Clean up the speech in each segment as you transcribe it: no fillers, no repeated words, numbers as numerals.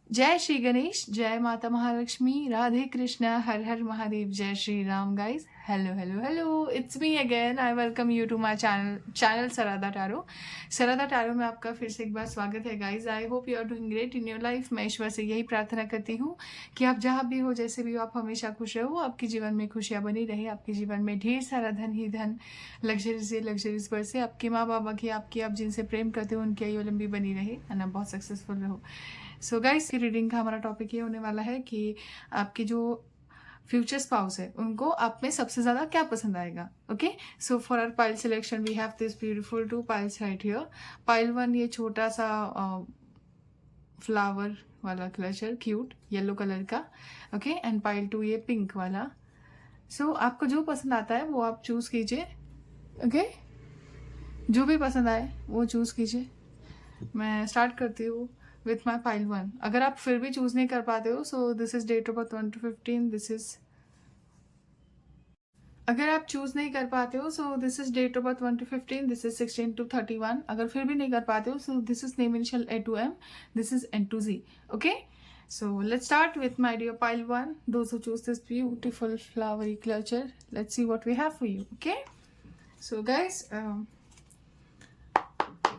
जय श्री गणेश, जय माता महालक्ष्मी, राधे कृष्णा, हर हर महादेव, जय Shri Ram guys. Hello, it's me again. I welcome you to my channel Sarda tarot. Sarda tarot में आपका फिर से एक बार स्वागत है guys. I hope you are doing great in your life. मैं ईश्वर से यही प्रार्थना करती हूँ कि आप जहाँ भी हो, जैसे भी हो, आप हमेशा खुश रहो, आपके जीवन में खुशियाँ बनी रहे, आपके जीवन में ढेर सारा धन ही धन, लग्जरीज पर से आपके माँ बाबा की, आपकी, आप जिनसे प्रेम करते हो उनकी आयु लंबी बनी रहे, और आप बहुत सक्सेसफुल रहो. सो गाइस, की रीडिंग का हमारा टॉपिक ये होने वाला है कि आपके जो फ्यूचर स्पाउस है उनको आप में सबसे ज़्यादा क्या पसंद आएगा. Okay, so for our pile selection we have this beautiful two piles right here. Pile 1 ये छोटा सा फ्लावर वाला क्लचर, क्यूट येलो कलर का. ओके, एंड पाइल 2 ये पिंक वाला. सो आपको जो पसंद आता है वो आप चूज़ कीजिए. ओके, जो भी पसंद आए वो चूज़ कीजिए. मैं स्टार्ट करती हूँ विथ माई पाइल 1. अगर आप फिर भी चूज़ नहीं कर पाते हो, so this is date of birth 1 to 15. This is, अगर आप चूज़ नहीं कर पाते हो, so this is date of birth 1 to 15. This is 16 to 31. अगर फिर भी नहीं कर पाते हो, so this is name initial A to M. This is N to Z. Okay, so let's start with my dear pile 1. Those who choose this beautiful flowery clutcher, let's see what we have for you. Okay, so guys,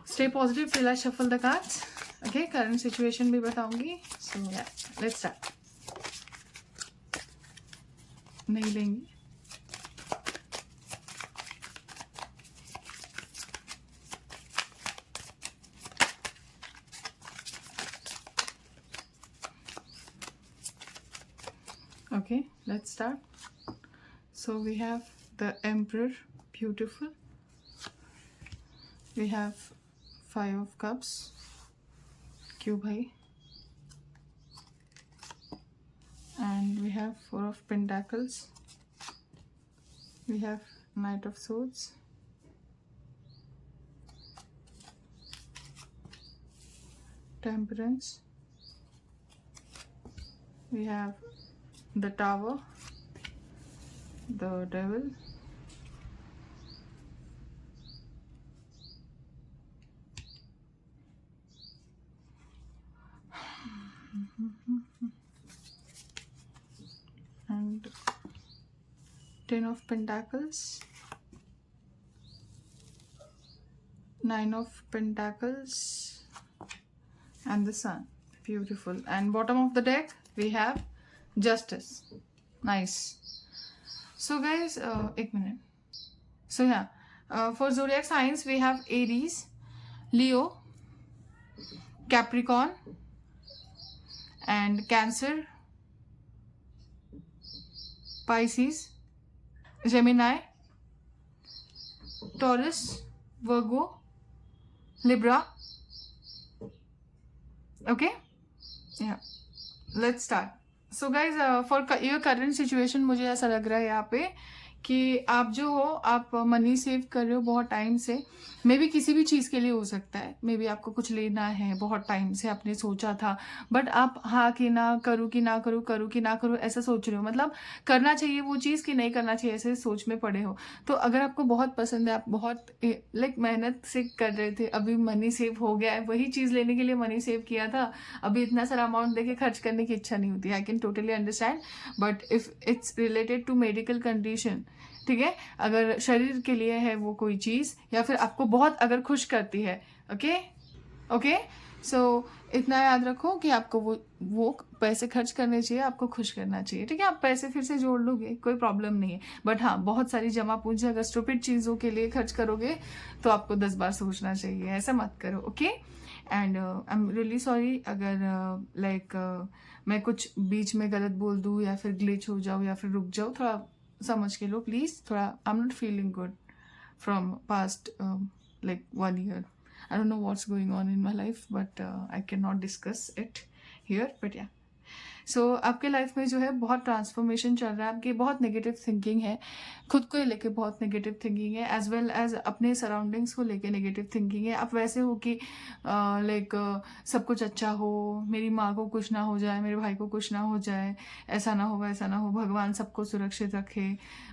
stay positive till I shuffle the cards. Okay, current situation भी बताऊंगी. So yeah, let's start. नहीं लेंगी. Okay, let's start. So we have the Emperor, beautiful. We have 5 of Cups. क्यों भाई? And we have 4 of Pentacles. We have Knight of Swords. Temperance. We have the Tower, the Devil, and 10 of Pentacles, 9 of Pentacles, and the Sun. Beautiful. And bottom of the deck we have Justice. Nice. So guys, एक minute. So yeah, for zodiac signs we have Aries, Leo, Capricorn, and Cancer, Pisces, Gemini, Taurus, Virgo, Libra. Okay, yeah, let's start. So guys, for your current situation, मुझे ऐसा लग रहा है यहाँ पे कि आप जो हो, आप मनी सेव कर रहे हो बहुत टाइम से. मे बी किसी भी चीज़ के लिए हो सकता है. मे बी आपको कुछ लेना है, बहुत टाइम से आपने सोचा था, बट आप हाँ कि ना करूँ कि ना करूँ, करूँ कि ना करूँ, ऐसा सोच रहे हो. मतलब करना चाहिए वो चीज़ कि नहीं करना चाहिए, ऐसे सोच में पड़े हो. तो अगर आपको बहुत पसंद है, आप बहुत लाइक मेहनत से कर रहे थे, अभी मनी सेव हो गया है, वही चीज़ लेने के लिए मनी सेव किया था, अभी इतना सारा अमाउंट देके खर्च करने की इच्छा नहीं होती. I can totally understand. But if it's related to medical condition, ठीक है, अगर शरीर के लिए है वो कोई चीज़, या फिर आपको बहुत अगर खुश करती है, ओके, सो इतना याद रखो कि आपको वो पैसे खर्च करने चाहिए, आपको खुश करना चाहिए. ठीक है, आप पैसे फिर से जोड़ लोगे, कोई प्रॉब्लम नहीं है. बट हाँ, बहुत सारी जमा पूंजी अगर स्टूपिड चीज़ों के लिए खर्च करोगे तो आपको 10 बार सोचना चाहिए. ऐसा मत करो. Okay, and I am really sorry अगर मैं कुछ बीच में गलत बोल दूँ या फिर ग्लिच हो जाऊँ या फिर रुक जाऊँ. थोड़ा समझ के लो प्लीज़. थोड़ा आई am not feeling good from past like 1 year. I don't know what's going on in my life, but I cannot discuss it here. But yeah. सो आपके लाइफ में जो है बहुत ट्रांसफॉर्मेशन चल रहा है, आपकी बहुत नेगेटिव थिंकिंग है, खुद को लेके बहुत नेगेटिव थिंकिंग है, एज वेल एज अपने सराउंडिंग्स को लेके नेगेटिव थिंकिंग है। आप वैसे हो कि लाइक सब कुछ अच्छा हो, मेरी माँ को कुछ ना हो जाए, मेरे भाई को कुछ ना हो जाए, ऐसा ना हो वैसा ना हो, भगवान सबको सुरक्षित रखे,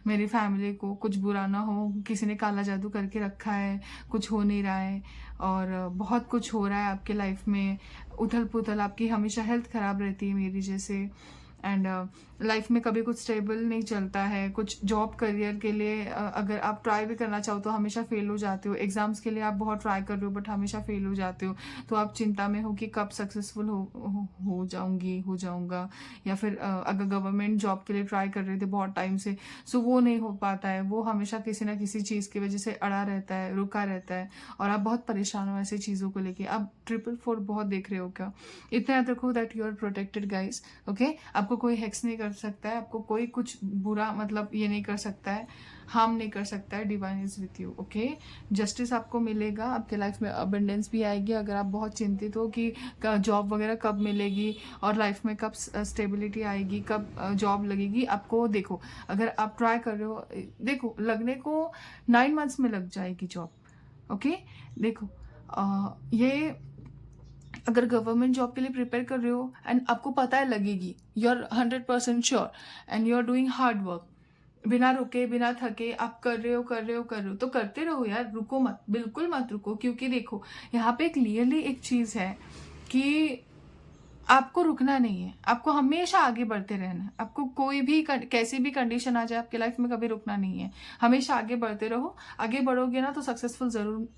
मेरी फैमिली को कुछ बुरा ना हो, किसी ने काला जादू करके रखा है, कुछ हो नहीं रहा है, और बहुत कुछ हो रहा है आपके लाइफ में, उथल पुथल, आपकी हमेशा हेल्थ खराब रहती है मेरी जैसे, एंड लाइफ में कभी कुछ स्टेबल नहीं चलता है, कुछ जॉब करियर के लिए अगर आप ट्राई भी करना चाहो तो हमेशा फेल हो जाते हो, एग्जाम्स के लिए आप बहुत ट्राई कर रहे हो बट हमेशा फेल हो जाते हो, तो आप चिंता में हो कि कब सक्सेसफुल हो जाऊंगी, हो जाऊंगा, या फिर अगर गवर्नमेंट जॉब के लिए ट्राई कर रहे थे बहुत टाइम से, सो वो नहीं हो पाता है, वो हमेशा किसी ना किसी चीज़ की वजह से अड़ा रहता है, रुका रहता है, और आप बहुत परेशान हो ऐसी चीज़ों को लेके। आप 444 बहुत देख रहे हो क्या? इतना याद रखो that you are protected guys, okay? आपको कोई हेक्स नहीं कर सकता है, आपको कोई कुछ बुरा मतलब ये नहीं कर सकता है, हार्म नहीं कर सकता है, divine is with you, okay? Justice आपको मिलेगा, आपके लाइफ में अबंडेंस भी आएगी। अगर आप बहुत चिंतित हो कि जॉब वगैरह कब मिलेगी और लाइफ में कब स्टेबिलिटी आएगी, कब जॉब लगेगी, आपको देखो, अगर आप ट्राई कर रहे हो, देखो लगने को 9 मंथ्स में लग जाएगी जॉब, ओके? देखो ये अगर गवर्नमेंट जॉब के लिए प्रिपेयर कर रहे हो एंड आपको पता है लगेगी, you are 100% sure and you are doing hard work, बिना रुके बिना थके आप कर रहे हो तो करते रहो यार, रुको मत, बिल्कुल मत रुको, क्योंकि देखो यहाँ पे क्लियरली एक चीज़ है कि आपको रुकना नहीं है, आपको हमेशा आगे बढ़ते रहना है, आपको कोई भी कैसी भी कंडीशन आ जाए आपके लाइफ में कभी रुकना नहीं है, हमेशा आगे बढ़ते रहो। आगे बढ़ोगे ना तो सक्सेसफुल जरूर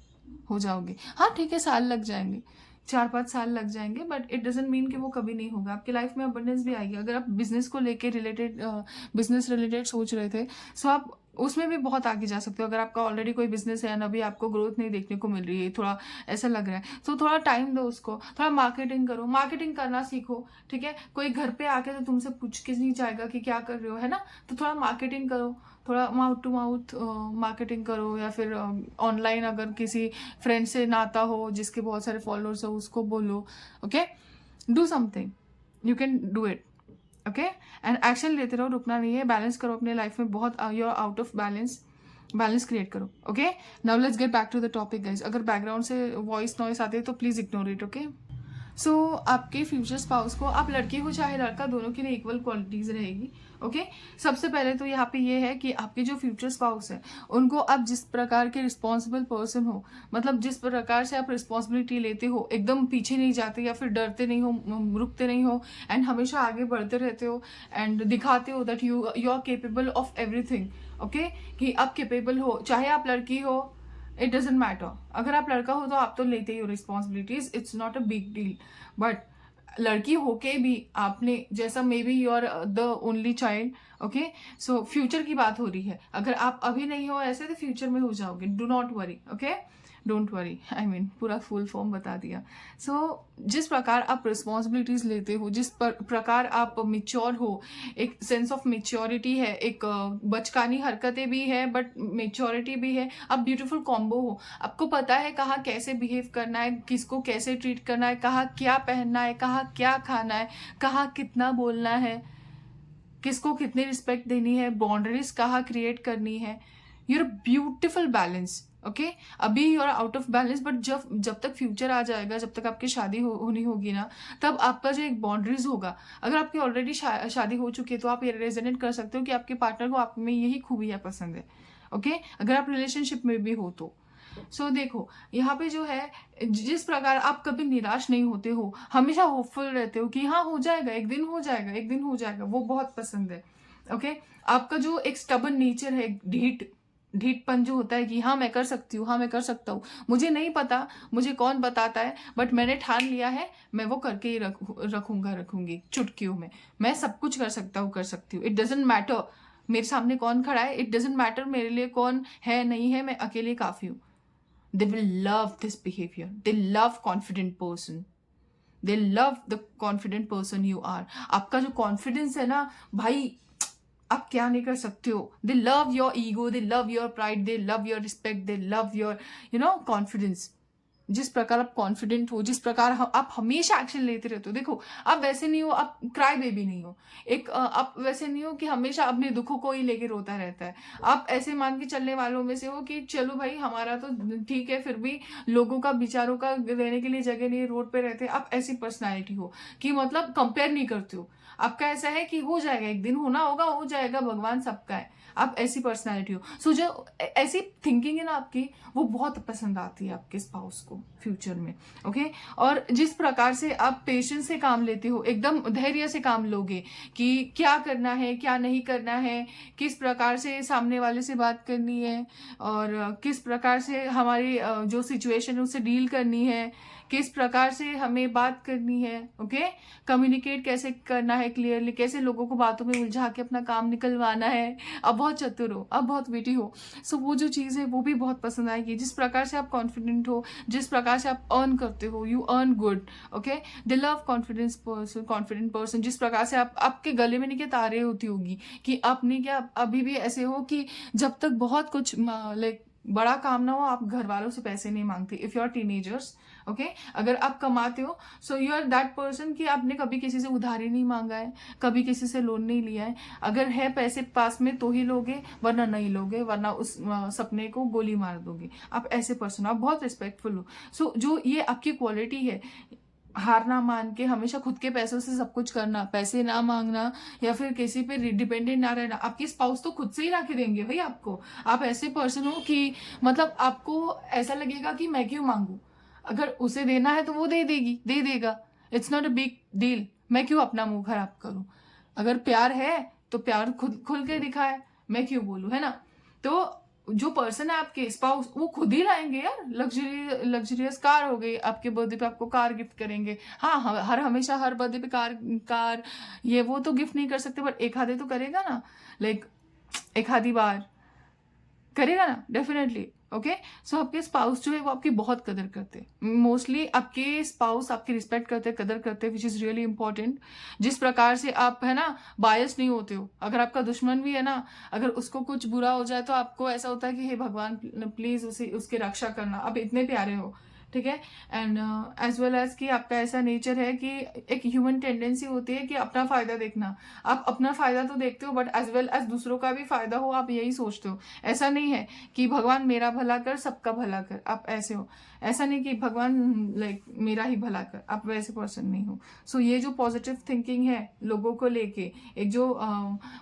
हो जाओगे। हाँ ठीक है, साल लग जाएंगे, 4-5 साल लग जाएंगे, बट इट डजेंट मीन कि वो कभी नहीं होगा। आपकी लाइफ में अबंडेंस भी आएगी। अगर आप बिजनेस को लेके बिजनेस रिलेटेड सोच रहे थे, सो आप उसमें भी बहुत आगे जा सकते हो। अगर आपका ऑलरेडी कोई बिजनेस है, अभी आपको ग्रोथ नहीं देखने को मिल रही है, थोड़ा ऐसा लग रहा है, तो थोड़ा टाइम दो उसको, थोड़ा मार्केटिंग करो, मार्केटिंग करना सीखो, ठीक है? कोई घर पे आके तो तुमसे पूछ के नहीं जाएगा कि क्या कर रहे हो, है ना? तो थोड़ा मार्केटिंग करो, थोड़ा माउथ टू माउथ मार्केटिंग करो, या फिर ऑनलाइन अगर किसी फ्रेंड से नाता हो जिसके बहुत सारे फॉलोअर्स हो उसको बोलो, okay? Do something, you can do it, okay? And action लेते रहो, रुकना नहीं है, बैलेंस करो अपने लाइफ में, बहुत you are out of balance create करो, okay? Now let's get back to the topic guys. अगर बैकग्राउंड से वॉइस नॉइस आती है तो please ignore it, okay? So आपके फ्यूचर स्पाउस को, आप लड़की हो चाहे लड़का, दोनों के लिए इक्वल क्वालिटीज रहेगी, ओके? सबसे पहले तो यहाँ पे ये है कि आपके जो फ्यूचर स्पाउस है उनको आप जिस प्रकार के रिस्पॉन्सिबल पर्सन हो, मतलब जिस प्रकार से आप रिस्पॉन्सिबिलिटी लेते हो, एकदम पीछे नहीं जाते या फिर डरते नहीं हो, रुकते नहीं हो, एंड हमेशा आगे बढ़ते रहते हो, एंड दिखाते हो that you are capable of everything, okay? कि आप केपेबल हो, चाहे आप लड़की हो, इट डजेंट मैटर। अगर आप लड़का हो तो आप तो लेते ही हो responsibilities, it's not a big deal, but लड़की होके भी आपने, जैसा maybe you are the only child, okay? So future की बात हो रही है, अगर आप अभी नहीं हो ऐसे तो फ्यूचर में हो जाओगे, do not worry, okay? Don't worry, I mean पूरा फुल फॉर्म बता दिया। सो जिस प्रकार आप रिस्पॉन्सिबिलिटीज लेते हो, जिस प्रकार आप मिच्योर हो, एक सेंस ऑफ मेच्योरिटी है, एक बचकानी हरकतें भी है बट मेच्योरिटी भी है, आप ब्यूटीफुल कॉम्बो हो। आपको पता है कहाँ कैसे बिहेव करना है, किसको कैसे ट्रीट करना है, कहाँ क्या पहनना है, कहाँ क्या खाना है, कहाँ कितना बोलना है, किसको कितनी रिस्पेक्ट देनी है, बाउंड्रीज कहाँ क्रिएट करनी है। Your beautiful balance, okay? अभी you are out of balance, but जब तक फ्यूचर आ जाएगा, जब तक आपकी शादी होनी होगी ना, तब आपका जो एक बाउंड्रीज होगा, अगर आपकी ऑलरेडी शादी हो चुकी है तो आप ये रेजोनेट कर सकते हो कि आपके पार्टनर को आप में यही खूबियाँ पसंद है, ओके? अगर आप रिलेशनशिप में भी हो तो सो देखो यहाँ पे जो है, जिस प्रकार आप कभी निराश नहीं होते हो, हमेशा होपफुल रहते हो कि हाँ हो जाएगा, एक दिन हो जाएगा, एक दिन हो जाएगा, वो बहुत पसंद है, ओके? आपका जो एक स्टबन नेचर है, ढीठपन जो होता है कि हाँ मैं कर सकती हूँ, हाँ मैं कर सकता हूँ, मुझे नहीं पता, मुझे कौन बताता है, बट मैंने ठान लिया है, मैं वो करके ही रखूंगी चुटकियों में, मैं सब कुछ कर सकती हूँ, इट डजेंट मैटर मेरे सामने कौन खड़ा है, इट डजेंट मैटर मेरे लिए कौन है नहीं है, मैं अकेले काफी हूँ। They will love this behavior. They love confident person. They love the confident person you are. आपका जो confidence है ना भाई, आप क्या नहीं कर सकते हो। They love your ego. They love your pride. They love your respect. They love your, confidence. जिस प्रकार आप कॉन्फिडेंट हो, जिस प्रकार आप हमेशा एक्शन लेते रहते हो। देखो, आप वैसे नहीं हो, आप क्राई बेबी नहीं हो। आप वैसे नहीं हो कि हमेशा अपने दुखों को ही लेके रोता रहता है। आप ऐसे मान के चलने वालों में से हो कि चलो भाई, हमारा तो ठीक है, फिर भी लोगों का, विचारों का रहने के लिए जगह नहीं है, रोड पे रहते हैं। आप ऐसी पर्सनैलिटी हो कि मतलब कंपेयर नहीं करते हो। आपका ऐसा है कि हो जाएगा, एक दिन होना होगा, हो जाएगा, भगवान सबका है। आप ऐसी पर्सनैलिटी हो। सो जो ऐसी थिंकिंग है ना आपकी, वो बहुत पसंद आती है आपके स्पाउस को फ्यूचर में। ओके। और जिस प्रकार से आप पेशेंस से काम लेते हो, एकदम धैर्य से काम लोगे कि क्या करना है, क्या नहीं करना है, किस प्रकार से सामने वाले से बात करनी है, और किस प्रकार से हमारी जो सिचुएशन है उससे डील करनी है, किस प्रकार से हमें बात करनी है। ओके। कम्युनिकेट कैसे करना है क्लियरली, कैसे लोगों को बातों में उलझा के अपना काम निकलवाना है। अब बहुत चतुर हो, अब बहुत विटी हो। सो वो जो चीज़ है वो भी बहुत पसंद आएगी। जिस प्रकार से आप कॉन्फिडेंट हो, जिस प्रकार से आप अर्न करते हो, you earn good. Okay. They love confident person. जिस प्रकार से आपके गले में नहीं क्या तारे होती होगी कि आप नहीं क्या अभी भी ऐसे हो कि जब तक बहुत कुछ लाइक बड़ा काम ना हो, आप घर वालों से पैसे नहीं मांगते। If you are teenagers, okay, अगर आप कमाते हो, so you are that person कि आपने कभी किसी से उधारी नहीं मांगा है, कभी किसी से लोन नहीं लिया है। अगर है पैसे पास में तो ही लोगे, वरना नहीं लोगे, वरना उस सपने को गोली मार दोगे। आप ऐसे पर्सन, आप बहुत रिस्पेक्टफुल हो। सो जो ये आपकी क्वालिटी है, हार ना मान के हमेशा खुद के पैसों से सब कुछ करना, पैसे ना मांगना, या फिर किसी पे डिपेंडेंट ना रहना। आपकी स्पाउस तो खुद से ही ला के देंगे भाई आपको। आप ऐसे पर्सन हो कि मतलब आपको ऐसा लगेगा कि मैं क्यों मांगू, अगर उसे देना है तो वो दे देगी, दे देगा। It's not a big deal. मैं क्यों अपना मुंह खराब करूं? अगर प्यार है तो प्यार खुद खुल के दिखाए, मैं क्यों बोलूं, है ना? तो जो पर्सन है आपके स्पाउस, वो खुद ही लाएंगे यार। लग्जरियस कार हो गई, आपके बर्थडे पे आपको कार गिफ्ट करेंगे। हाँ, हर हमेशा हर बर्थडे पे कार ये वो तो गिफ्ट नहीं कर सकते, बट एक आधे तो करेगा ना, लाइक एक आधी बार करेगा ना, डेफिनेटली। ओके। सो आपके स्पाउस जो है वो आपकी बहुत कदर करते हैं। मोस्टली आपके स्पाउस आपकी रिस्पेक्ट करते हैं, कदर करते हैं, विच इज रियली इंपॉर्टेंट। जिस प्रकार से आप है ना बायस नहीं होते हो। अगर आपका दुश्मन भी है ना, अगर उसको कुछ बुरा हो जाए तो आपको ऐसा होता है कि हे भगवान प्लीज उसकी रक्षा करना, आप इतने प्यारे हो। ठीक है। एंड एज वेल एज कि आपका ऐसा नेचर है कि एक ह्यूमन टेंडेंसी होती है कि अपना फायदा देखना। आप अपना फायदा तो देखते हो, बट एज वेल एज दूसरों का भी फायदा हो, आप यही सोचते हो। ऐसा नहीं है कि भगवान मेरा भला कर, सबका भला कर, आप ऐसे हो। ऐसा नहीं कि भगवान लाइक मेरा ही भला कर, आप वैसे पर्सन नहीं हो। सो ये जो पॉजिटिव थिंकिंग है लोगों को लेके, एक जो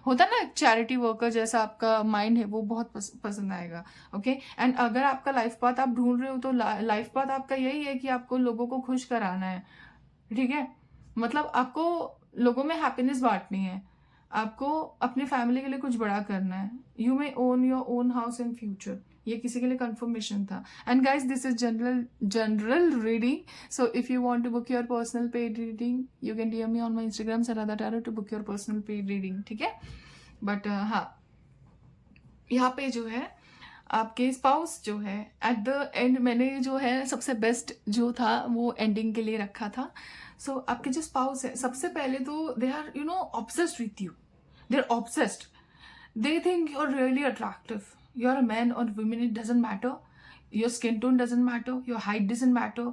होता है ना चैरिटी वर्कर जैसा आपका माइंड है, वो बहुत पसंद आएगा। ओके। एंड अगर आपका लाइफ पाथ आप ढूंढ रहे हो, तो लाइफ पाथ आपका यही है कि आपको लोगों को खुश कराना है। ठीक है। मतलब आपको लोगों में हैप्पीनेस बांटनी है, आपको अपने फैमिली के लिए कुछ बड़ा करना है। You may own your own house in future. ये किसी के लिए कंफर्मेशन था। And guys, this is general reading. So if you want to book your personal paid reading, you can DM me on my Instagram Saradha tarot to book your personal paid reading. ठीक है। But हाँ, यहाँ पे जो है आपके spouse जो है एट द एंड, मैंने जो है सबसे बेस्ट जो था वो एंडिंग के लिए रखा था। सो आपके जो स्पाउस है, सबसे पहले तो they are obsessed with you. They are obsessed. They think you're really attractive. You're a man or woman, it doesn't matter. Your skin tone doesn't matter. Your height doesn't matter.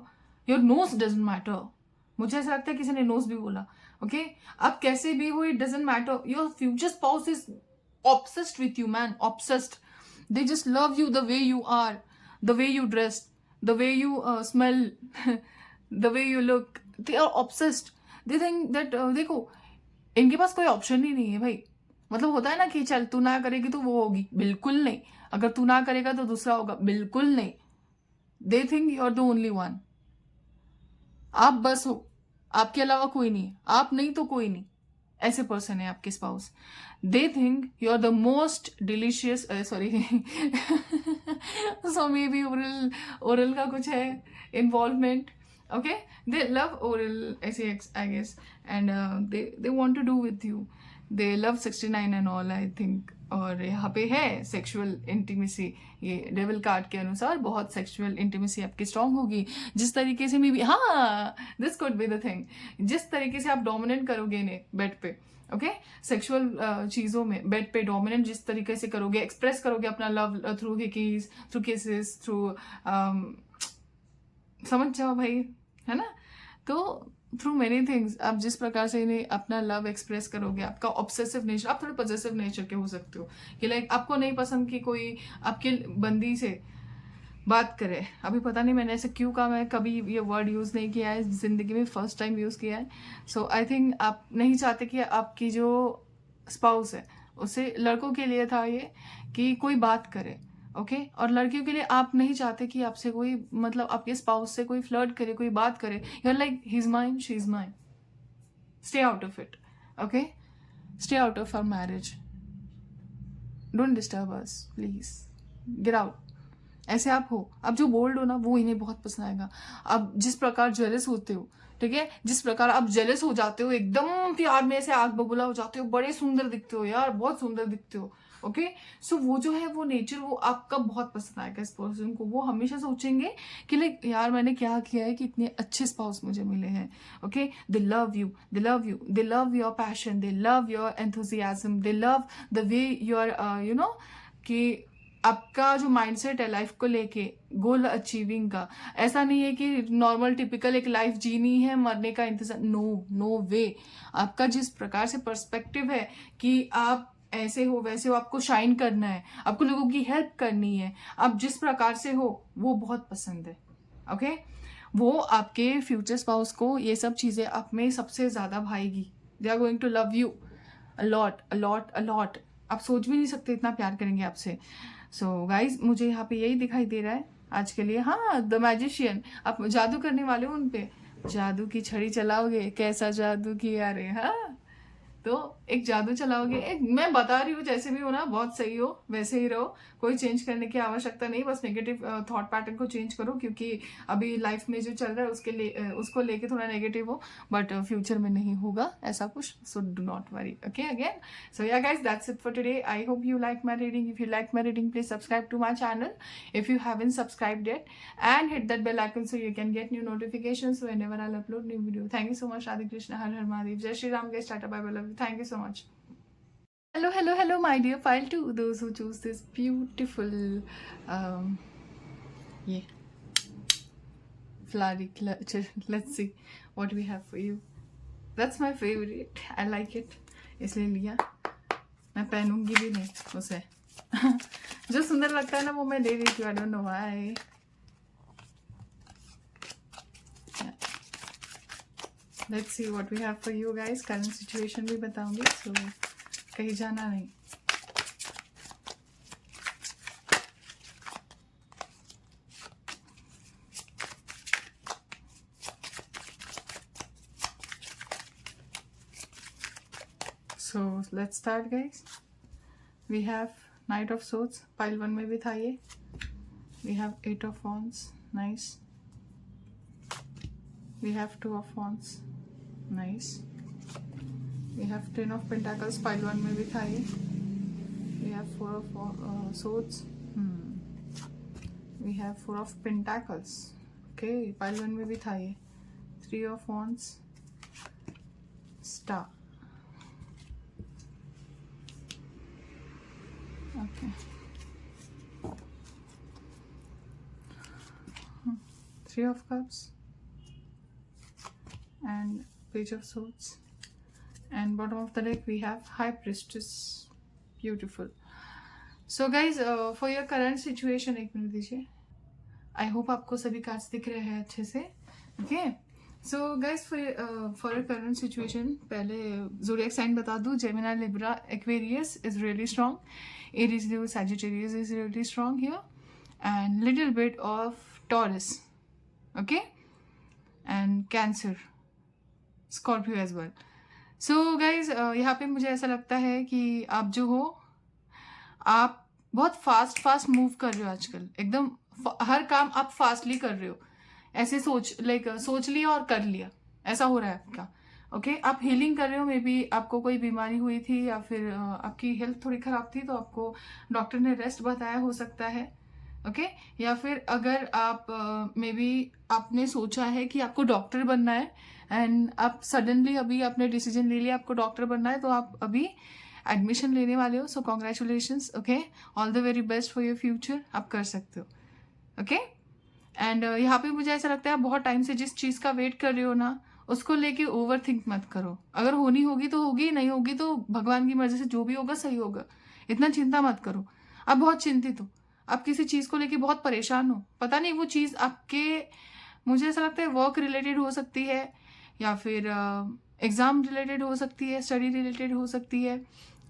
Your nose doesn't matter. मुझे ऐसा लगता है किसी ने knows भी बोला। Okay. आप कैसे भी हो, it doesn't matter. Your future spouse is obsessed with you, man. Obsessed. They just love you the way you are, the way you dress, the way you smell, the way you look. They are obsessed. They think that देखो, इनके पास कोई option ही नहीं है भाई। मतलब होता है ना कि चल तू ना करेगी तो वो होगी, बिल्कुल नहीं। अगर तू ना करेगा तो दूसरा होगा, बिल्कुल नहीं। They think you are the only one. आप बस हो, आपके अलावा कोई नहीं है, आप नहीं तो कोई नहीं। ऐसे पर्सन है आपके spouse. They think you are the most delicious, sorry so maybe oral का कुछ है involvement. Okay. They love oral ऐसे, I guess, and they want to do with you. They love 69 and all, I think. और यहाँ पे है sexual intimacy, ये devil card के अनुसार बहुत सेक्सुअल इंटीमेसी आपकी स्ट्रांग होगी। जिस तरीके से मे बी, हाँ, this could be the thing, जिस तरीके से आप डोमिनेट करोगे इन्हें बेड पे, ओके, सेक्सुअल चीज़ों में बेड पे डोमिनेट जिस तरीके से करोगे, एक्सप्रेस करोगे अपना love through hickeys, through kisses, through समझ जाओ भाई, है ना। तो थ्रू मेनी थिंग्स आप जिस प्रकार से इन्हें अपना लव एक्सप्रेस करोगे, आपका ऑब्सेसिव नेचर, आप थोड़े पॉजेसिव नेचर के हो सकते हो कि लाइक आपको नहीं पसंद कि कोई आपके बंदी से बात करे। अभी पता नहीं मैंने ऐसे क्यों कहा, मैं कभी ये वर्ड यूज़ नहीं किया है ज़िंदगी में, फर्स्ट टाइम यूज़ किया है। सो आई थिंक आप नहीं चाहते कि आपकी जो स्पाउस है, उसे लड़कों के लिए था ये कि कोई बात करे, ओके। और लड़कियों के लिए आप नहीं चाहते कि आपसे कोई, मतलब आपके स्पाउस से कोई फ्लर्ट करे, कोई बात करे। You are like he is mine, she is mine, stay out of it, okay. Stay out of our marriage, don't disturb us please, get out. ऐसे आप हो, आप जो बोल्ड हो ना, वो इन्हें बहुत पसंद आएगा। आप जिस प्रकार जेलस होते हो, ठीक है, जिस प्रकार आप जेलस हो जाते हो, एकदम प्यार में ऐसे आग बबूला हो जाते हो, बड़े सुंदर दिखते हो यार, बहुत सुंदर दिखते हो, ओके। सो वो जो है वो नेचर, वो आपका बहुत पसंद आएगा इस पर्सन को। वो हमेशा सोचेंगे कि लाइक यार मैंने क्या किया है कि इतने अच्छे स्पाउस मुझे मिले हैं, okay. They love you, they love you, they love your passion, they love your enthusiasm, they love the way you are you know, कि आपका जो माइंडसेट है लाइफ को लेके, गोल अचीविंग का, ऐसा नहीं है कि नॉर्मल टिपिकल एक लाइफ जीनी है, मरने का इंतजार, नो नो वे। आपका जिस प्रकार से पर्सपेक्टिव है कि आप ऐसे हो वैसे हो, आपको शाइन करना है, आपको लोगों की हेल्प करनी है, आप जिस प्रकार से हो, वो बहुत पसंद है, ओके। वो आपके फ्यूचर स्पाउस को ये सब चीज़ें आप में सबसे ज़्यादा भाएगी। They are going to love you a lot a lot a lot, आप सोच भी नहीं सकते इतना प्यार करेंगे आपसे। सो गाइज मुझे यहाँ पे यही दिखाई दे रहा है आज के लिए। हाँ, द मैजिशियन, आप जादू करने वाले हो उन पे, जादू की छड़ी चलाओगे, कैसा जादू किया रे, हाँ। तो एक जादू चलाओगे, एक मैं बता रही हूँ, जैसे भी हो ना, बहुत सही हो, वैसे ही रहो, कोई चेंज करने की आवश्यकता नहीं। बस नेगेटिव थॉट पैटर्न को चेंज करो, क्योंकि अभी लाइफ में जो चल रहा है उसके लिए उसको लेके थोड़ा नेगेटिव हो, बट फ्यूचर में नहीं होगा ऐसा कुछ। So do not worry, okay again. So yeah guys, that's it for today. I hope you like my reading. If you like my reading, please subscribe to my channel if you haven't subscribed yet, and hit that bell icon so you can get new notifications whenever I'll upload new video. Thank you so much. Radhe Krishna, Har Har Mahadev, Jai Shri Ram, guys, Tata, bye bye, love you. Thank you so much. Hello, hello, hello, my dear pile, to those who choose this beautiful yeah, flowery clutcher. Let's see what we have for you. That's my favorite, I like it, इसलिए लिया। मैं पहनूंगी भी नहीं उसे जो सुंदर लगता है ना, वो मैं ले रही थी, I don't know why. Let's see what we have for you guys. Current situation भी बताऊंगी, सो कहीं जाना नहीं। So let's start guys. We have Knight of Swords, pile 1 में भी था ये। We have 8 of Wands, nice. We have 2 of Wands, nice. We have 10 of Pentacles, pile 1 में भी था ये। We have 4 of Swords, We have 4 of Pentacles, okay, pile 1 में भी था ये। 3 of Wands, Star, okay. 3 of Cups and Page of Swords, and bottom of the deck we have High Priestess, beautiful. So guys, for your current situation, एक minute दीजिए। I hope आपको सभी cards दिख रहे हैं अच्छे से, okay. So guys for your current situation, पहले ज़ोडिएक साइन बता दूँ। Gemini, Libra, Aquarius is really strong, Aries, Leo, Sagittarius is really strong here, and little bit of Taurus, okay, and Cancer, Scorpio as well. So guys यहाँ पे मुझे ऐसा लगता है कि आप जो हो, आप बहुत फास्ट मूव कर रहे हो आजकल, एकदम हर काम आप फास्टली कर रहे हो। ऐसे सोच लिया और कर लिया, ऐसा हो रहा है आपका, ओके। आप हीलिंग कर रहे हो, मे बी आपको कोई बीमारी हुई थी या फिर आपकी हेल्थ थोड़ी ख़राब थी, तो आपको डॉक्टर ने रेस्ट बताया हो सकता है, ओके। या फिर अगर आप मे बी आपने सोचा है कि आपको डॉक्टर बनना है, एंड आप सडनली अभी आपने डिसीजन ले लिया आपको डॉक्टर बनना है, तो आप अभी एडमिशन लेने वाले हो। सो congratulations, okay, all the very best for your future, आप कर सकते हो, ओके। एंड यहाँ पे मुझे ऐसा लगता है आप बहुत टाइम से जिस चीज़ का वेट कर रहे हो ना, उसको लेके ओवर थिंक मत करो। अगर होनी होगी तो होगी, नहीं होगी तो भगवान की मर्जी से जो भी होगा सही होगा। इतना चिंता मत करो। आप बहुत चिंतित हो, आप किसी चीज़ को लेके बहुत परेशान हो, पता नहीं वो चीज़ आपके, मुझे ऐसा लगता है वर्क रिलेटेड हो सकती है, या फिर एग्ज़ाम रिलेटेड हो सकती है, स्टडी रिलेटेड हो सकती है,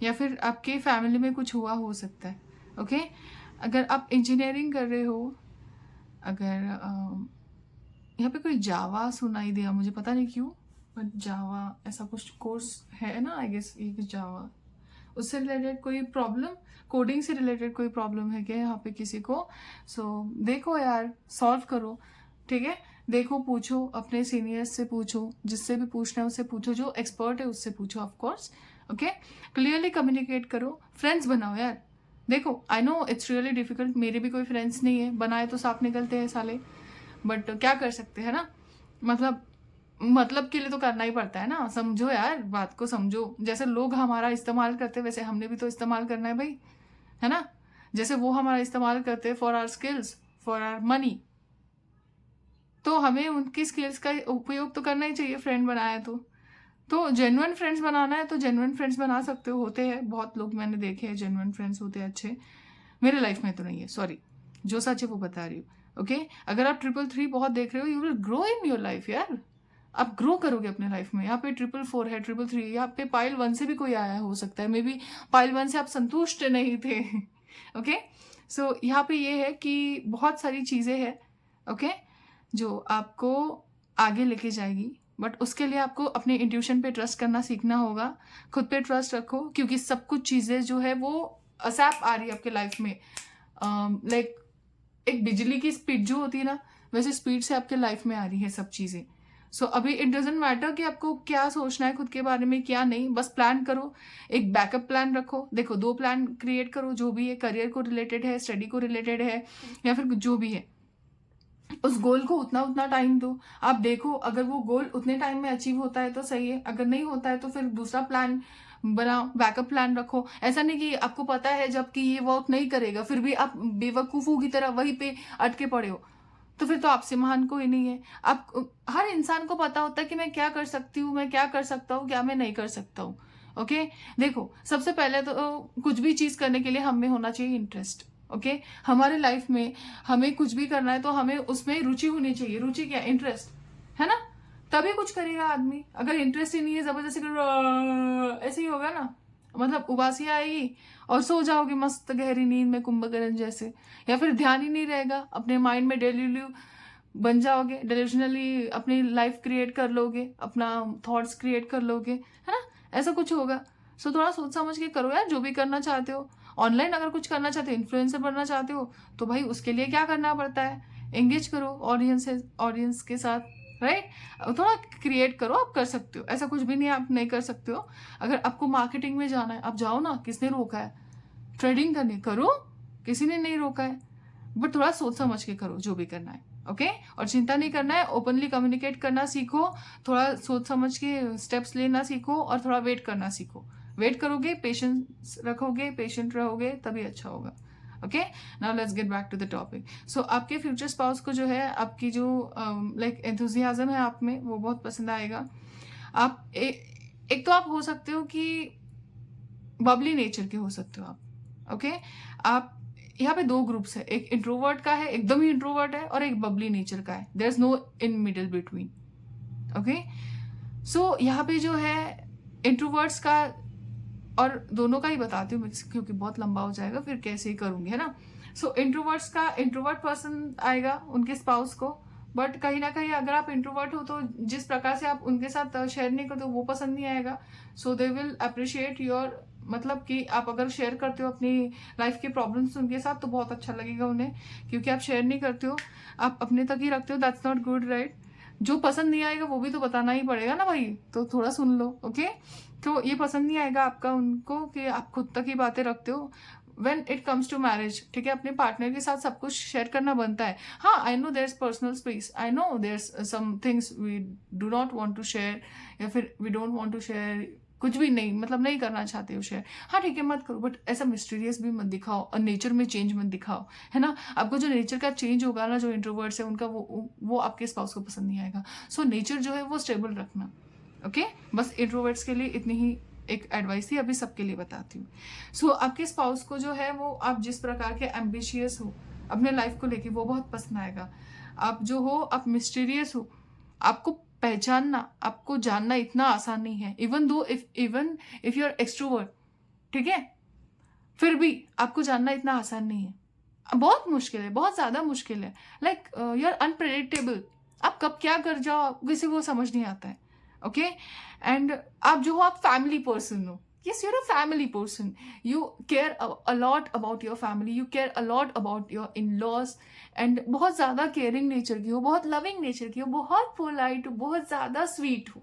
या फिर आपके फैमिली में कुछ हुआ हो सकता है। ओके, अगर आप इंजीनियरिंग कर रहे हो, अगर यहाँ पे कोई जावा सुनाई दिया मुझे, पता नहीं क्यों, बट जावा ऐसा कुछ कोर्स है ना, आई गेस ये जावा, उससे रिलेटेड कोई प्रॉब्लम, कोडिंग से रिलेटेड कोई प्रॉब्लम है क्या यहाँ पे किसी को? सो देखो यार, सॉल्व करो, ठीक है। देखो, पूछो अपने सीनियर्स से, पूछो जिससे भी पूछना है उससे पूछो, जो एक्सपर्ट है उससे पूछो of course. Okay, clearly communicate करो, फ्रेंड्स बनाओ यार। देखो, I know it's really difficult, मेरे भी कोई फ्रेंड्स नहीं है, बनाए तो साफ निकलते हैं साले, बट क्या कर सकते हैं ना, मतलब के लिए तो करना ही पड़ता है ना। समझो यार, बात को समझो। जैसे लोग हमारा इस्तेमाल करते हैं वैसे हमने भी तो इस्तेमाल करना है भाई, है ना। जैसे वो हमारा इस्तेमाल करते हैं for our skills, for our money, तो हमें उनकी स्किल्स का उपयोग तो करना ही चाहिए। फ्रेंड बनाया तो जेन्युइन फ्रेंड्स बनाना है तो जेन्युइन फ्रेंड्स बना सकते हो, होते हैं बहुत लोग, मैंने देखे हैं जेन्युइन फ्रेंड्स होते हैं अच्छे। मेरे लाइफ में तो नहीं है, सॉरी, जो सच है वो बता रही हूँ। ओके, अगर आप 333 बहुत देख रहे हो, you will grow in your life यार, आप ग्रो करोगे अपने लाइफ में। यहाँ पे 444 है, 333, यहाँ पे पाइल 1 से भी कोई आया हो सकता है, मे बी पाइल 1 से आप संतुष्ट नहीं थे। ओके, सो यहाँ पे ये है कि बहुत सारी चीज़ें हैं, ओके, जो आपको आगे लेके जाएगी, बट उसके लिए आपको अपने इंट्यूशन पे ट्रस्ट करना सीखना होगा। खुद पे ट्रस्ट रखो, क्योंकि सब कुछ चीज़ें जो है वो असैप आ रही है आपके लाइफ में, लाइक एक बिजली की स्पीड जो होती है ना, वैसे स्पीड से आपके लाइफ में आ रही है सब चीज़ें। सो अभी इट डजेंट मैटर कि आपको क्या सोचना है खुद के बारे में, क्या नहीं, बस प्लान करो, एक बैकअप प्लान रखो। देखो, 2 प्लान क्रिएट करो, जो भी है, करियर को रिलेटेड है, स्टडी को रिलेटेड है, या फिर जो भी है, उस गोल को उतना टाइम दो। आप देखो, अगर वो गोल उतने टाइम में अचीव होता है तो सही है, अगर नहीं होता है तो फिर दूसरा प्लान बनाओ, बैकअप प्लान रखो। ऐसा नहीं कि आपको पता है जबकि ये वर्क नहीं करेगा, फिर भी आप बेवकूफ़ों की तरह वहीं पे अटके पड़े हो, तो फिर तो आपसे महान कोई नहीं है। आप, हर इंसान को पता होता है कि मैं क्या कर सकती हूँ, मैं क्या कर सकता हूँ, क्या मैं नहीं कर सकता हूँ। ओके, देखो, सबसे पहले तो कुछ भी चीज़ करने के लिए हमें होना चाहिए इंटरेस्ट। ओके, हमारे लाइफ में हमें कुछ भी करना है तो हमें उसमें रुचि होनी चाहिए। रुचि क्या? इंटरेस्ट, है ना, तभी कुछ करेगा आदमी। अगर इंटरेस्ट ही नहीं है, जबरदस्ती करो, ऐसे ही होगा ना, मतलब उबासी आएगी और सो जाओगे मस्त गहरी नींद में कुंभकर्ण जैसे, या फिर ध्यान ही नहीं रहेगा, अपने माइंड में डेल्यूलिव बन जाओगे, डेल्यूशनली अपनी लाइफ क्रिएट कर लोगे, अपना थॉट्स क्रिएट कर लोगे, है ना, ऐसा कुछ होगा। सो थोड़ा सोच समझ के करो यार, जो भी करना चाहते हो। ऑनलाइन अगर कुछ करना चाहते हो, इन्फ्लुएंसर बनना चाहते हो, तो भाई उसके लिए क्या करना पड़ता है, एंगेज करो ऑडियंस के साथ, राइट। थोड़ा क्रिएट करो, आप कर सकते हो, ऐसा कुछ भी नहीं है आप नहीं कर सकते हो। अगर आपको मार्केटिंग में जाना है, आप जाओ ना, किसने रोका है? ट्रेडिंग करने करो, किसी ने नहीं रोका है, बट थोड़ा सोच समझ के करो जो भी करना है। ओके, और चिंता नहीं करना है, ओपनली कम्युनिकेट करना सीखो, थोड़ा सोच समझ के स्टेप्स लेना सीखो, और थोड़ा वेट करना सीखो। वेट करोगे, पेशेंस रखोगे, पेशेंट रहोगे, तभी अच्छा होगा। Okay, now let's get back to the topic. So आपके फ्यूचर स्पाउस को जो है, आपकी जो लाइक एंथुजियाज्म है आप में, वो बहुत पसंद आएगा। आप एक तो आप हो सकते हो कि बबली नेचर के हो सकते हो आप। ओके, आप यहाँ पे 2 ग्रुप्स है, एक इंट्रोवर्ट का है, एकदम ही इंट्रोवर्ट है, और एक बबली नेचर का है। There is no in middle between. Okay, so यहाँ पे जो है इंट्रोवर्ट्स का, और दोनों का ही बताती हूँ क्योंकि बहुत लंबा हो जाएगा फिर, कैसे ही करूँगी, है ना। सो इंट्रोवर्ट्स का, इंट्रोवर्ट पर्सन आएगा उनके स्पाउस को, बट कहीं ना कहीं अगर आप इंट्रोवर्ट हो तो जिस प्रकार से आप उनके साथ शेयर नहीं करते हो वो पसंद नहीं आएगा। सो दे विल अप्रिशिएट योर, मतलब कि आप अगर शेयर करते हो अपनी लाइफ के प्रॉब्लम्स उनके साथ तो बहुत अच्छा लगेगा उन्हें, क्योंकि आप शेयर नहीं करते हो, आप अपने तक ही रखते हो। That's not good, right. जो पसंद नहीं आएगा वो भी तो बताना ही पड़ेगा ना भाई, तो थोड़ा सुन लो। ओके, तो ये पसंद नहीं आएगा आपका उनको कि आप खुद तक ही बातें रखते हो। When it comes to marriage, ठीक है, अपने पार्टनर के साथ सब कुछ शेयर करना बनता है। हाँ, I know there is personal space, I know there is some things we do not want to share, या फिर we don't want to share कुछ भी नहीं, मतलब नहीं करना चाहते हो शेयर, हाँ ठीक है मत करो, बट ऐसा मिस्टीरियस भी मत दिखाओ और नेचर में चेंज मत दिखाओ, है ना। आपको जो नेचर का चेंज होगा ना, जो इंट्रोवर्ट्स है उनका, वो आपके स्पाउस को पसंद नहीं आएगा। सो नेचर जो है वो स्टेबल रखना, ओके। बस इंट्रोवर्ट्स के लिए इतनी ही एक एडवाइस थी, अभी सबके लिए बताती हूँ। सो आपके स्पाउस को जो है वो, आप जिस प्रकार के एम्बिशियस हो अपने लाइफ को लेके, वो बहुत पसंद आएगा। आप जो हो, आप मिस्टीरियस हो, आपको पहचानना, आपको जानना इतना आसान नहीं है। Even though if you are extrovert, ठीक है, फिर भी आपको जानना इतना आसान नहीं है। बहुत मुश्किल है, बहुत ज्यादा मुश्किल है। लाइक यू आर अनप्रेडिक्टेबल, आप कब क्या कर जाओ किसी को समझ नहीं आता है, ओके। एंड आप जो हो, आप फैमिली पर्सन हो। Yes, you're a family person. You care a lot about your family. You care a lot about your in-laws. And बहुत ज़्यादा केयरिंग नेचर की हो, बहुत लविंग नेचर की हो, बहुत पोलाइट हो, बहुत ज़्यादा स्वीट हो।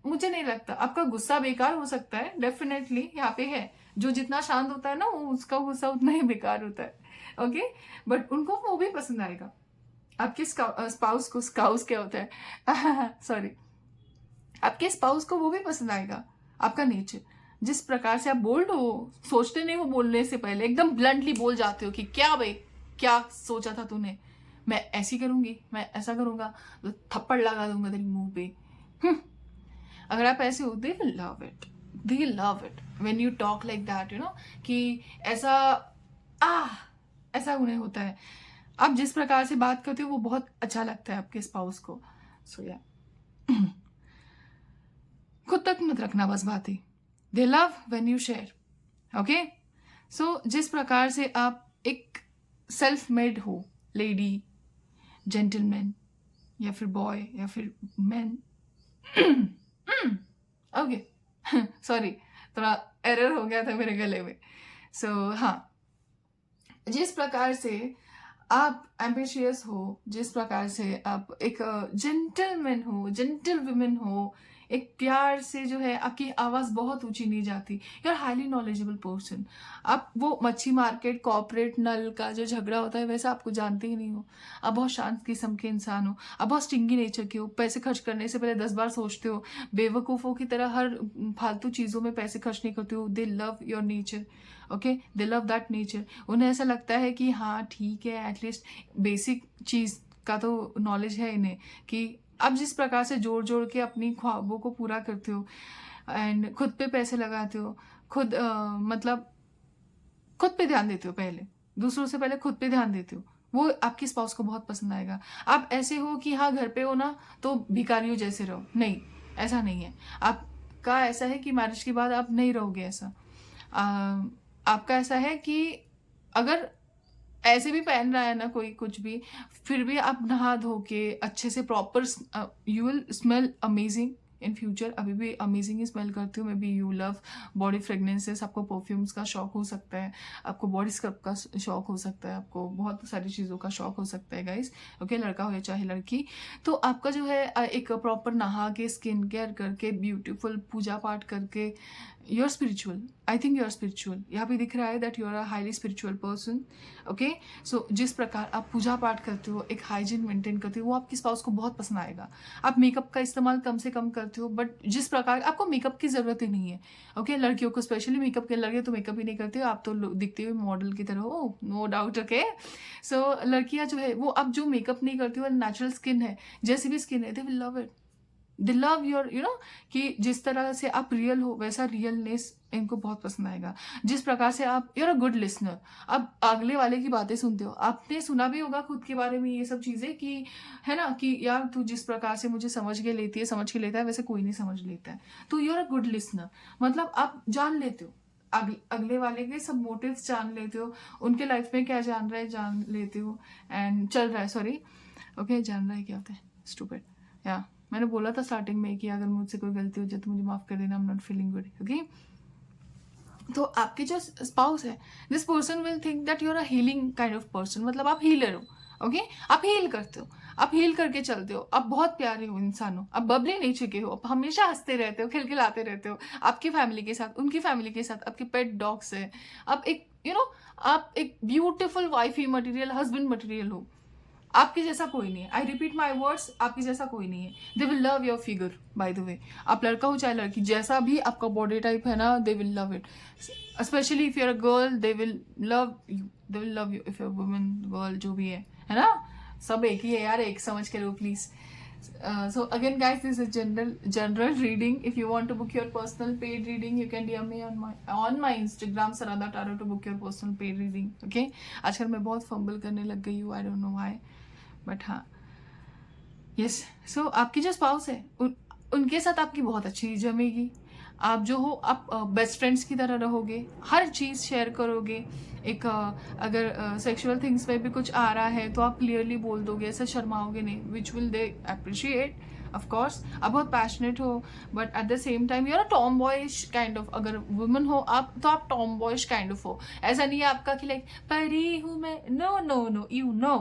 मुझे नहीं लगता आपका गुस्सा बेकार हो सकता है, डेफिनेटली यहाँ पे है। जो जितना शांत होता है ना, वो उसका गुस्सा उतना ही बेकार होता है, ओके। बट उनको वो भी पसंद आएगा। आपके स्पाउस को, स्काउस क्या होता है सॉरी, आपके स्पाउस को वो भी पसंद आएगा आपका नेचर। जिस प्रकार से आप बोल्ड हो, सोचते नहीं हो बोलने से पहले, एकदम ब्लंटली बोल जाते हो कि क्या भाई, क्या सोचा था तूने, मैं ऐसी करूंगी, मैं ऐसा करूंगा, तो थप्पड़ लगा दूंगा तेरे मुंह पे। अगर आप ऐसे हो, दे will love it, they love it when you talk like that, you know, कि ऐसा ऐसा उन्हें होता है। आप जिस प्रकार से बात करते हो वो बहुत अच्छा लगता है आपके स्पाउस को। सो या खुद तक मत रखना बस बातें। They love when you share, okay. So जिस प्रकार से आप एक सेल्फ मेड हो, लेडी, जेंटलमैन, या फिर बॉय, या फिर मैन, ओके सॉरी, थोड़ा एरर हो गया था मेरे गले में। सो हाँ, जिस प्रकार से आप एम्बिशियस हो, जिस प्रकार से आप एक जेंटलमैन हो, जेंटल वुमेन हो, एक प्यार से जो है आपकी आवाज़ बहुत ऊंची नहीं जाती, you are highly knowledgeable person. आप वो मच्छी मार्केट, कॉर्पोरेट, नल का जो झगड़ा होता है वैसा आपको जानते ही नहीं हो। आप बहुत शांत किस्म के इंसान हो, आप बहुत स्टिंगी नेचर के हो, पैसे खर्च करने से पहले 10 बार सोचते हो, बेवकूफ़ों की तरह हर फालतू चीज़ों में पैसे खर्च नहीं करते हो। दे love your nature, okay, they love that nature. उन्हें ऐसा लगता है कि हाँ ठीक है, एटलीस्ट बेसिक चीज़ का तो नॉलेज है इन्हें, कि आप जिस प्रकार से जोड़ जोड़ के अपनी ख्वाबों को पूरा करते हो एंड खुद पे पैसे लगाते हो, खुद मतलब खुद पे ध्यान देते हो, पहले दूसरों से पहले खुद पे ध्यान देते हो, वो आपके स्पाउस को बहुत पसंद आएगा। आप ऐसे हो कि हाँ घर पे हो ना तो भिखारियों जैसे रहो, नहीं, ऐसा नहीं है। आपका ऐसा है कि मैरिज के बाद आप नहीं रहोगे ऐसा। आपका ऐसा है कि अगर ऐसे भी पहन रहा है ना कोई कुछ भी, फिर भी आप नहा धो के अच्छे से proper, you will smell amazing in future. अभी भी अमेजिंग ही स्मेल करती हूँ। Maybe you love body fragrances, आपको परफ्यूम्स का शौक हो सकता है, आपको बॉडी स्क्रब का शौक हो सकता है, आपको बहुत सारी चीज़ों का शौक हो सकता है गाइस, ओके, लड़का हो या चाहे लड़की। तो आपका जो है एक प्रॉपर नहा के, स्किन केयर करके, ब्यूटीफुल पूजा पाठ करके, you are spiritual. I think you are spiritual, यहाँ पे दिख रहा है that you are a highly spiritual person, okay. So जिस प्रकार आप पूजा पाठ करते हो, एक हाइजीन मेंटेन करते हो, वो आपके स्पाउस को बहुत पसंद आएगा। आप मेकअप का इस्तेमाल कम से कम करते हो, बट जिस प्रकार आपको मेकअप की ज़रूरत ही नहीं है, ओके। लड़कियों को स्पेशली मेकअप के, लड़के तो मेकअप ही नहीं करते हो, आप तो दिखते हुए मॉडल की तरह हो, नो डाउट, ओके। सो लड़कियाँ जो है वो, आप जो मेकअप नहीं करती हो, नेचुरल स्किन है, जैसी भी स्किन है, they will love it, they love your, you know, कि जिस तरह से आप रियल हो वैसा रियलनेस इनको बहुत पसंद आएगा। जिस प्रकार से आप, यूर अ गुड लिसनर, आप अगले वाले की बातें सुनते हो। आपने सुना भी होगा खुद के बारे में ये सब चीज़ें, कि है ना, कि यार तू जिस प्रकार से मुझे समझ के लेती है, समझ के लेता है, वैसे कोई नहीं समझ लेता है। तो यूर अ गुड लिसनर, मतलब आप जान लेते हो अगले वाले के सब मोटिव्स, जान लेते हो उनके लाइफ में क्या जान रहा है, जान लेते हो एंड चल रहा है, सॉरी, ओके, जान रहा है क्या होता है, स्टूपिड, या मैंने बोला था स्टार्टिंग में कि अगर मुझसे कोई गलती हो जाए तो मुझे माफ़ कर देना, I am not feeling good, okay. तो आपके जो स्पाउस है, this person will think that you are a healing kind of person, मतलब आप हीलर हो, ओके। आप हील करते हो, आप हील करके चलते हो, आप बहुत प्यारे हो इंसान हो, आप बबली नहीं चुके हो, आप हमेशा हंसते रहते हो, खिलखिलाते रहते हो, आपकी फैमिली के साथ, उनकी फैमिली के साथ, आपके पेट डॉग्स है, आप एक, यू नो, आप एक beautiful wifey material, husband material हो। आपके जैसा कोई नहीं है, आई रिपीट माई वर्ड्स, आपके जैसा कोई नहीं है। They will love your figure, by the way, आप लड़का हो चाहे लड़की, जैसा भी आपका बॉडी टाइप है ना, they will love it. Especially if you are a girl, they will love you, they will love you. If you are women, girl, जो भी है ना, सब एक ही है यार, एक समझ के लो please. So again guys, this is general reading. If you want to book your personal paid reading, you can DM me on my Instagram Sarada Tarot to book your personal paid reading. Okay, आजकल मैं बहुत fumble करने लग गई हूँ, I don't know why, but हाँ, yes. So आपकी जो स्पाउस है उनके साथ आपकी बहुत अच्छी जमेगी। आप जो हो, आप बेस्ट फ्रेंड्स की तरह रहोगे, हर चीज़ शेयर करोगे। एक अगर सेक्सुअल थिंग्स पे भी कुछ आ रहा है तो आप क्लियरली बोल दोगे, ऐसा शर्माओगे नहीं, which will they appreciate. Of course आप बहुत पैशनेट हो, but at the same time you are a tomboyish kind of. अगर वुमन हो आप तो आप टॉम बॉयश काइंड ऑफ हो। ऐसा नहीं है आपका कि लाइक परी हूँ मैं, no no no, you know,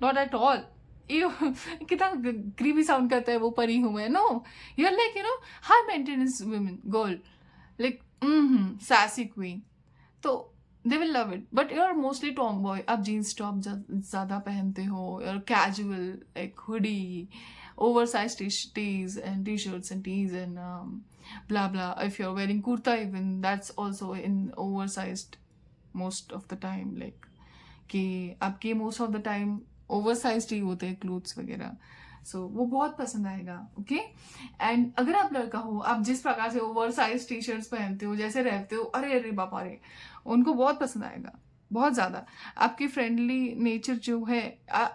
not at all. You कितना क्रीपी साउंड करता है वो परी हूँ मैं, no, you are like high maintenance women, girl, like sassy queen, तो they will love it. But you are mostly tomboy, आप jeans top ज़्यादा पहनते हो, और casual, like hoodie, oversized tees and t-shirts and tees and blah blah. If you're wearing kurta, even that's also in oversized most of the time, like कि आपके most of the time oversized ही होते हैं clothes वगैरह, सो वो बहुत पसंद आएगा। Okay, and अगर आप लड़का हो, आप जिस प्रकार से ओवरसाइज टी शर्ट्स पहनते हो, जैसे रहते हो, अरे अरे बापा रे, उनको बहुत पसंद आएगा, बहुत ज़्यादा। आपकी फ्रेंडली नेचर जो है,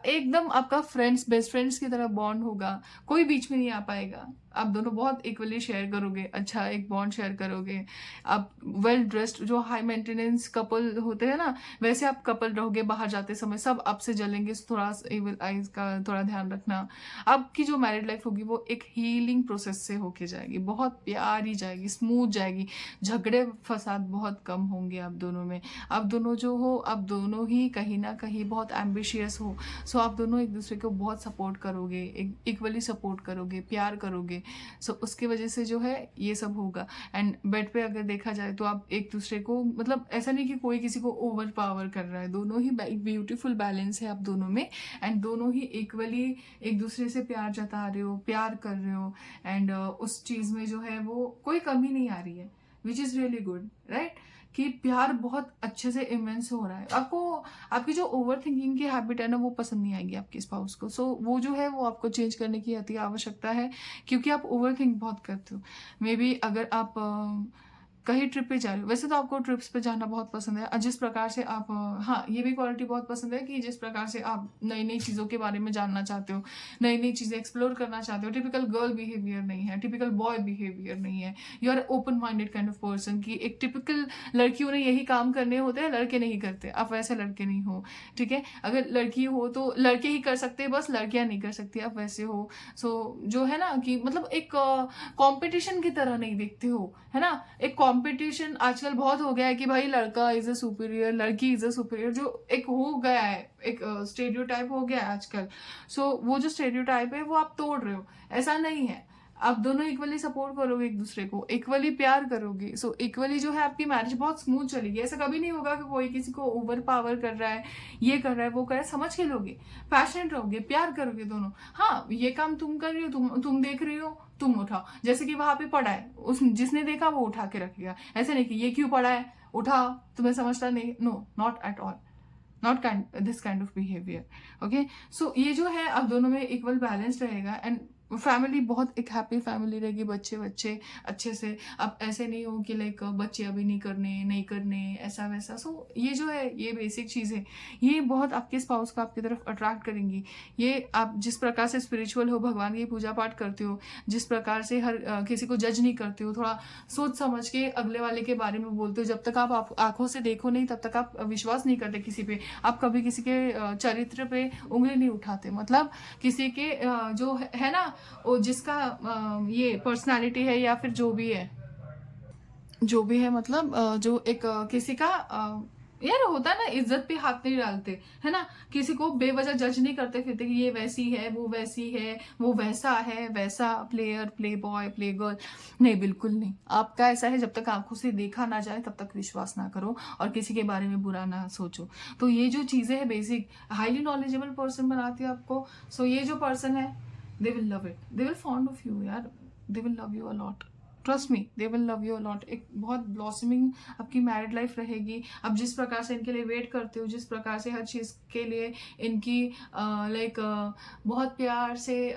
एकदम आपका फ्रेंड्स, बेस्ट फ्रेंड्स की तरह बॉन्ड होगा, कोई बीच में नहीं आ पाएगा। आप दोनों बहुत इक्वली शेयर करोगे, अच्छा एक बॉन्ड शेयर करोगे। आप वेल ड्रेस्ड, जो हाई मेंटेनेंस कपल होते हैं ना, वैसे आप कपल रहोगे। बाहर जाते समय सब आपसे जलेंगे, थोड़ा इविल आइज का थोड़ा ध्यान रखना। आपकी जो मैरिड लाइफ होगी वो एक हीलिंग प्रोसेस से होके जाएगी, बहुत प्यारी जाएगी, स्मूथ जाएगी, झगड़े फसाद बहुत कम होंगे आप दोनों में। आप दोनों जो हो, आप दोनों ही कहीं ना कहीं बहुत एम्बिशियस हो, सो आप दोनों एक दूसरे को बहुत सपोर्ट करोगे, इक्वली सपोर्ट करोगे, प्यार करोगे, सो उसके वजह से जो है ये सब होगा। एंड बेड पे अगर देखा जाए तो आप एक दूसरे को, मतलब ऐसा नहीं कि कोई किसी को ओवर पावर कर रहा है, दोनों ही एक ब्यूटीफुल बैलेंस है आप दोनों में, एंड दोनों ही इक्वली एक दूसरे से प्यार जता रहे हो, प्यार कर रहे हो, एंड उस चीज़ में जो है वो कोई कमी नहीं आ रही है, which is really good, right, कि प्यार बहुत अच्छे से इमेंस हो रहा है। आपको आपकी जो ओवर थिंकिंग की हैबिट है ना, वो पसंद नहीं आएगी आपके स्पाउस को, सो वो जो है वो आपको चेंज करने की अति आवश्यकता है, क्योंकि आप ओवर थिंक बहुत करते हो। मे बी अगर आप कहीं ट्रिप पे जा रहे हो, वैसे तो आपको ट्रिप्स पे जाना बहुत पसंद है, जिस प्रकार से आप, हाँ ये भी क्वालिटी बहुत पसंद है कि जिस प्रकार से आप नई नई चीज़ों के बारे में जानना चाहते हो, नई नई चीज़ें एक्सप्लोर करना चाहते हो। टिपिकल गर्ल बिहेवियर नहीं है, टिपिकल बॉय बिहेवियर नहीं है, you are open minded kind of person, कि एक टिपिकल लड़कियों ने यही काम करने होते हैं, लड़के नहीं करते, आप वैसे लड़के नहीं हो, ठीक है। अगर लड़की हो तो लड़के ही कर सकते हैं, बस लड़कियां नहीं कर सकती, आप वैसे हो। सो जो है ना कि मतलब एक कंपटीशन की तरह नहीं देखते हो, है ना। एक कंपटीशन आजकल बहुत हो गया है कि भाई लड़का इज अ सुपीरियर, लड़की इज अ सुपीरियर, जो एक हो गया है, एक स्टेरियोटाइप हो गया है आजकल। सो वो जो स्टेरियोटाइप है वो आप तोड़ रहे हो, ऐसा नहीं है। आप दोनों इक्वली सपोर्ट करोगे एक दूसरे को, इक्वली प्यार करोगे, सो इक्वली जो है आपकी मैरिज बहुत स्मूथ चलेगी। ऐसा कभी नहीं होगा कि कोई किसी को ओवर पावर कर रहा है, ये कर रहा है, वो कर रहा है, समझ के लोगे, पैशनेट रहोगे, प्यार करोगे दोनों। हाँ ये काम तुम कर रही हो, तुम देख रही हो, तुम उठाओ। जैसे कि वहां पे पड़ा है, उस जिसने देखा वो उठा के रखेगा, ऐसे नहीं कि ये क्यों पड़ा है, उठाओ, तुम्हें समझता नहीं, no, not at all, not this kind of behaviour. Okay, so ये जो है अब दोनों में इक्वल बैलेंस रहेगा, एंड फैमिली बहुत एक हैप्पी फैमिली रहेगी, बच्चे अच्छे से। अब ऐसे नहीं हो कि लाइक बच्चे अभी नहीं करने ऐसा वैसा। सो ये जो है ये बेसिक चीज़ है, ये बहुत आपके स्पाउस को आपकी तरफ अट्रैक्ट करेंगी। ये आप जिस प्रकार से स्पिरिचुअल हो, भगवान की पूजा पाठ करते हो, जिस प्रकार से हर किसी को जज नहीं करते हो, थोड़ा सोच समझ के अगले वाले के बारे में बोलते हो। जब तक आप आंखों से देखो नहीं तब तक आप विश्वास नहीं करते किसी पे, आप कभी किसी के चरित्र पे उंगली नहीं उठाते। मतलब किसी के जो है ना, जिसका ये पर्सनालिटी है या फिर जो भी है मतलब जो एक किसी का यार होता है ना, इज्जत पे हाथ नहीं डालते, है ना, किसी को बेवजह जज नहीं करते फिरते कि ये वैसी है, वो वैसी है, वो वैसा है, वैसा player, play boy, play girl, नहीं बिल्कुल नहीं। आपका ऐसा है, जब तक आंखों से देखा ना जाए तब तक विश्वास ना करो और किसी के बारे में बुरा ना सोचो। तो ये जो चीजें है बेसिक हाईली नॉलेजेबल पर्सन बनाती है आपको। सो ये जो पर्सन है, they will love it, they will fond of you यार, they will love you a lot, trust me, they will love you a lot. एक बहुत ब्लॉसमिंग आपकी मैरिड लाइफ रहेगी। अब जिस प्रकार से इनके लिए वेट करते हो, जिस प्रकार से हर चीज़ के लिए इनकी लाइक बहुत प्यार से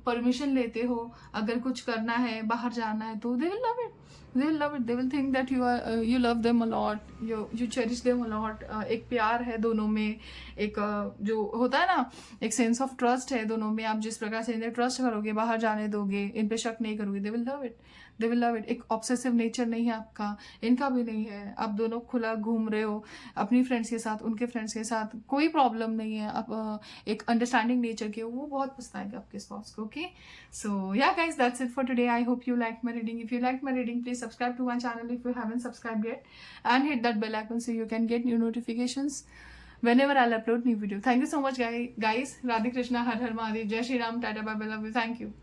परमिशन लेते हो, अगर कुछ करना है, बाहर जाना है, तो they will love it, they will love it, they will think that you love them a lot, you cherish them a lot। एक प्यार है दोनों में, एक जो होता है ना, एक सेंस ऑफ ट्रस्ट है दोनों में। आप जिस प्रकार से इन्हें ट्रस्ट करोगे, बाहर जाने दोगे, इन पे शक नहीं करोगे, दे will love it, they will love it. एक ऑब्सेसिव नेचर नहीं है आपका, इनका भी नहीं है। आप दोनों खुला घूम रहे हो अपनी फ्रेंड्स के साथ, उनके फ्रेंड्स के साथ, कोई प्रॉब्लम नहीं है। आप एक अंडरस्टैंडिंग नेचर के हो, वो बहुत पसंद आपके स्पॉट्स को। Okay, so yeah guys, that's it for today. I hope you like my reading. If you like my reading, please subscribe to my channel if you haven't subscribed yet, and hit that bell icon so you can get new notifications whenever I'll upload new video. Thank you so much guys. Radhe Krishna, Har Har Mahadev, Jai Shri Ram, Tata, bye bye, love you, thank you.